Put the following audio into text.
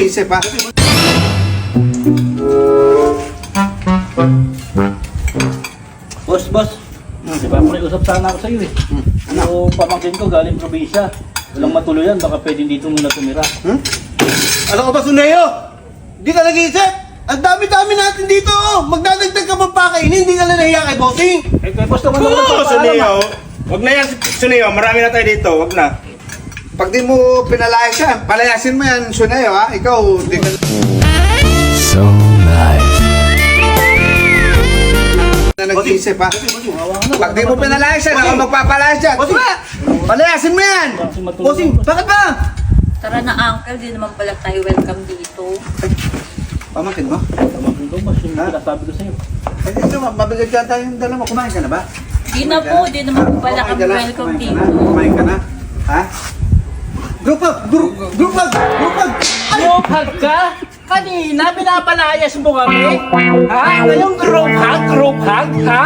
nag-iisip ha? Boss. Diba, usap sana ako sa'yo eh. Ano, pamangkin ko galing probinsya. Walang matuluyan, baka pwedeng dito muna tumira. Ano ka ba, Suneo? Hindi ka nag-iisip? Ang dami-dami natin dito, oh! Magdadagdag ka pang pakainin, hindi ka na nahiya kay Bossing! Eh, kay boss naman ako Oo, nagpapaalam, Suneo. Wag na yan, Suneo. Marami na tayo dito. Wag na. Pag di mo pinalayas yan, palayasin mo yan, Suneo ha? Ikaw, di ka So nice. na nag-iisip ha? Hawa ka na. Pag di mo pinalayas yan, ako magpapalayas yan! Di ba? Palayasin mo yan! Kasi matulog. Bossing, bakit ba? Tara na, uncle. Di naman pala tayo welcome dito. Pamakin mo? Pamangkin ko, boss, yung sinasabi ko sa'yo. Eh, di naman, mabigat yata yung dala mo. Kumain ka na ba? Di na po. Di naman po pala Kumain kami ka na? welcome Kumain ka dito. na? Kumain ka na? Ha? Group hug! Group hug! Group hug ka? Kanina, pinapalayas mo kami? Ha? Ngayong group hug, ha?